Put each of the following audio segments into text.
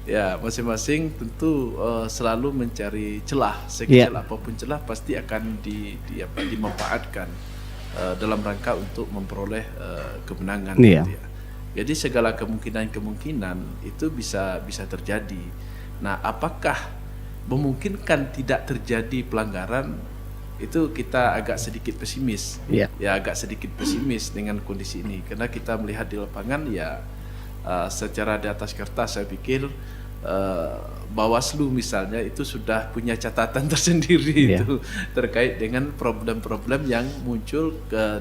Ya, masing-masing tentu selalu mencari celah, sekecil apapun celah pasti akan dimanfaatkan dalam rangka untuk memperoleh kemenangan. Gitu ya. Jadi segala kemungkinan itu bisa terjadi. Nah, apakah memungkinkan tidak terjadi pelanggaran? Itu kita agak sedikit pesimis. Ya, agak sedikit pesimis dengan kondisi ini karena kita melihat di lapangan ya. Secara di atas kertas saya pikir Bawaslu misalnya itu sudah punya catatan tersendiri itu terkait dengan problem-problem yang muncul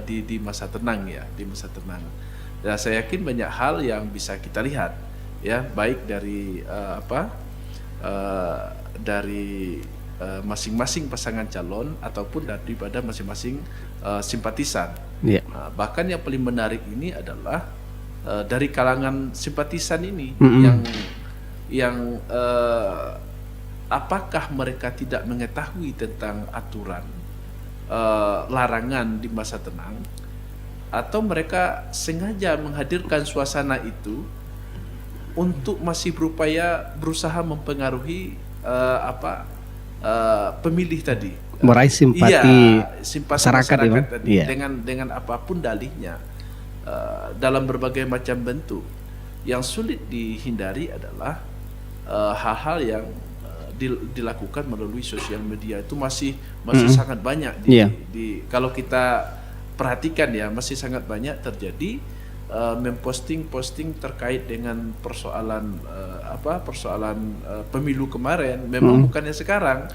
di masa tenang ya, di masa tenang. Dan saya yakin banyak hal yang bisa kita lihat ya, baik dari dari masing-masing pasangan calon ataupun daripada masing-masing simpatisan. Bahkan yang paling menarik ini adalah dari kalangan simpatisan ini yang apakah mereka tidak mengetahui tentang aturan larangan di masa tenang atau mereka sengaja menghadirkan suasana itu untuk masih berusaha mempengaruhi pemilih tadi, meraih simpati masyarakat tadi dengan apapun dalihnya. Dalam berbagai macam bentuk. Yang sulit dihindari adalah hal-hal yang dilakukan melalui sosial media itu masih sangat banyak kalau kita perhatikan ya, masih sangat banyak terjadi memposting terkait dengan persoalan pemilu kemarin. Memang bukannya sekarang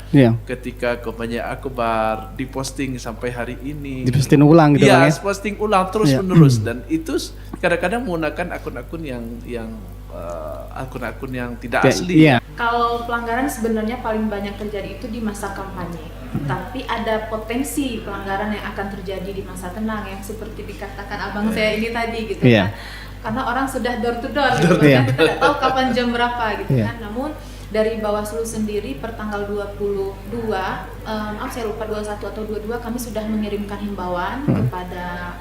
ketika kampanye akbar diposting sampai hari ini diposting ulang gitu ya, posting ulang terus menerus dan itu kadang-kadang menggunakan akun-akun yang tidak asli. Kalau pelanggaran sebenarnya paling banyak terjadi itu di masa kampanye, tapi ada potensi pelanggaran yang akan terjadi di masa tenang yang seperti dikatakan abang saya ini tadi gitu kan, karena orang sudah door to door gitu kan, kita tidak tahu kapan jam berapa gitu kan. Namun dari Bawaslu sendiri per tanggal 22, saya lupa 21 atau 22, kami sudah mengirimkan himbauan kepada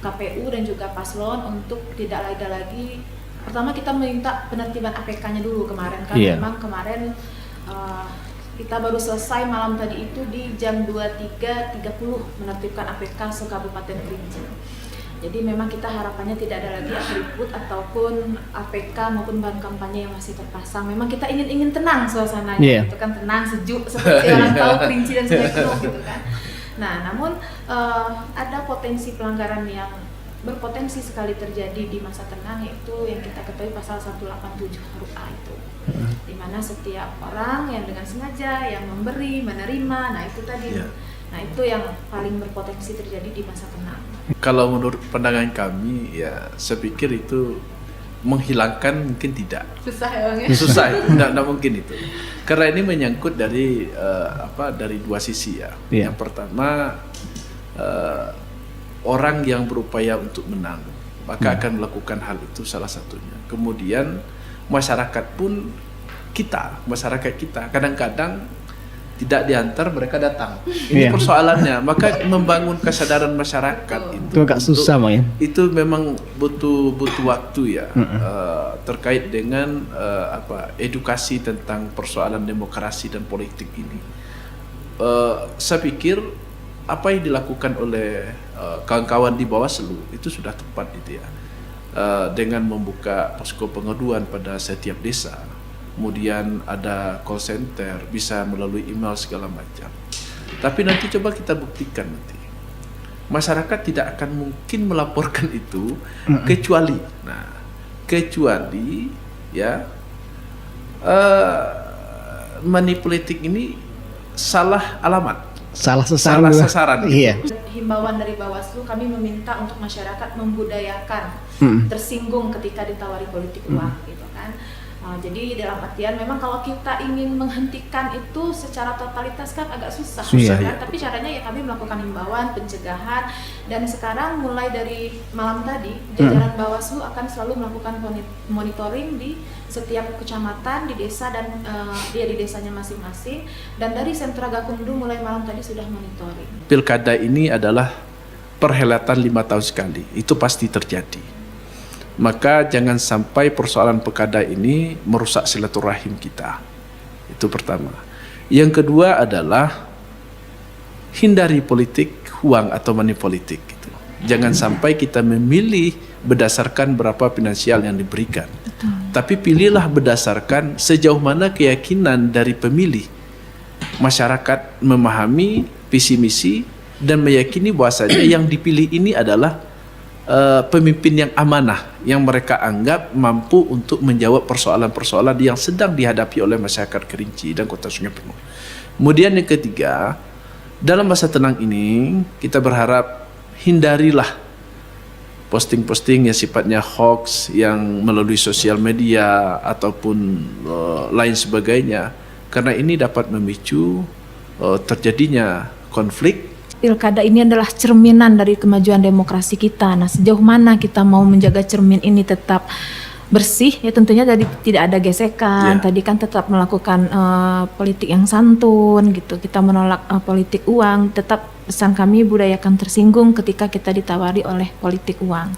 KPU dan juga paslon untuk tidak ada lagi. Pertama kita minta penertiban APK-nya dulu kemarin kan, memang kemarin kita baru selesai malam tadi itu di jam 23.30 menertibkan APK se-Kabupaten Kerinci. Jadi memang kita harapannya tidak ada lagi atribut ataupun APK maupun bahan kampanye yang masih terpasang. Memang kita ingin tenang suasananya, gitu kan, tenang, sejuk seperti orang tahu Kerinci dan Sungai Kuno gitu kan. Nah, namun ada potensi pelanggaran yang berpotensi sekali terjadi di masa tenang, yaitu yang kita ketahui pasal 187 huruf A itu, di mana setiap orang yang dengan sengaja yang memberi, menerima, nah itu tadi, nah itu yang paling berpotensi terjadi di masa tenang. Kalau menurut pandangan kami ya, saya pikir itu menghilangkan mungkin tidak. Susah ya Bang ya? Susah itu, tidak mungkin itu. Karena ini menyangkut dari dari dua sisi ya. Yang pertama orang yang berupaya untuk menang maka akan melakukan hal itu salah satunya. Kemudian masyarakat kita kadang-kadang tidak diantar, mereka datang. Ini persoalannya. Maka membangun kesadaran masyarakat itu agak susah Bang ya. Itu memang butuh waktu ya, terkait dengan edukasi tentang persoalan demokrasi dan politik ini. Saya pikir apa yang dilakukan oleh kawan-kawan di Bawaslu itu sudah tepat gitu ya, dengan membuka posko pengaduan pada setiap desa, kemudian ada call center, bisa melalui email segala macam. Tapi nanti coba kita buktikan nanti masyarakat tidak akan mungkin melaporkan itu kecuali ya money politik ini salah alamat, salah sasaran. Himbauan dari Bawaslu, kami meminta untuk masyarakat membudayakan tersinggung ketika ditawari politik uang gitu kan. Jadi dalam artian memang kalau kita ingin menghentikan itu secara totalitas kan agak susah kan? Tapi caranya ya kami melakukan himbauan, pencegahan, dan sekarang mulai dari malam tadi jajaran Bawaslu akan selalu melakukan monitoring di setiap kecamatan, di desa dan di desanya masing-masing, dan dari sentra Gakumdu mulai malam tadi sudah monitoring. Pilkada ini adalah perhelatan 5 tahun sekali, itu pasti terjadi. maka jangan sampai persoalan pilkada ini merusak silaturahim kita. Itu pertama. Yang kedua adalah hindari politik uang atau money politik gitu. Jangan sampai kita memilih berdasarkan berapa finansial yang diberikan. Tapi pilihlah berdasarkan sejauh mana keyakinan dari pemilih. Masyarakat memahami visi misi dan meyakini bahwasanya yang dipilih ini adalah pemimpin yang amanah, yang mereka anggap mampu untuk menjawab persoalan-persoalan yang sedang dihadapi oleh masyarakat Kerinci dan Kota Sungai Penuh. Kemudian yang ketiga, dalam masa tenang ini kita berharap hindarilah posting-posting yang sifatnya hoax yang melalui sosial media ataupun lain sebagainya, karena ini dapat memicu terjadinya konflik. Pilkada ini adalah cerminan dari kemajuan demokrasi kita. Nah, sejauh mana kita mau menjaga cermin ini tetap bersih, ya tentunya tadi tidak ada gesekan. Tadi kan tetap melakukan politik yang santun gitu. Kita menolak politik uang. Tetap pesan kami budayakan tersinggung ketika kita ditawari oleh politik uang.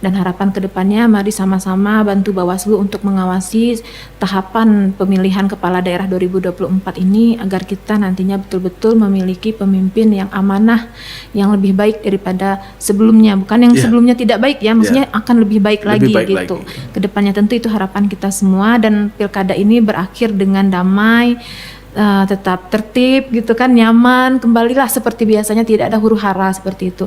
Dan harapan kedepannya mari sama-sama bantu Bawaslu untuk mengawasi tahapan pemilihan kepala daerah 2024 ini agar kita nantinya betul-betul memiliki pemimpin yang amanah, yang lebih baik daripada sebelumnya. Bukan yang sebelumnya tidak baik ya, maksudnya akan lebih baik lagi gitu. Kedepannya tentu itu harapan kita semua, dan pilkada ini berakhir dengan damai, tetap tertib gitu kan, nyaman, kembalilah seperti biasanya, tidak ada huru hara seperti itu.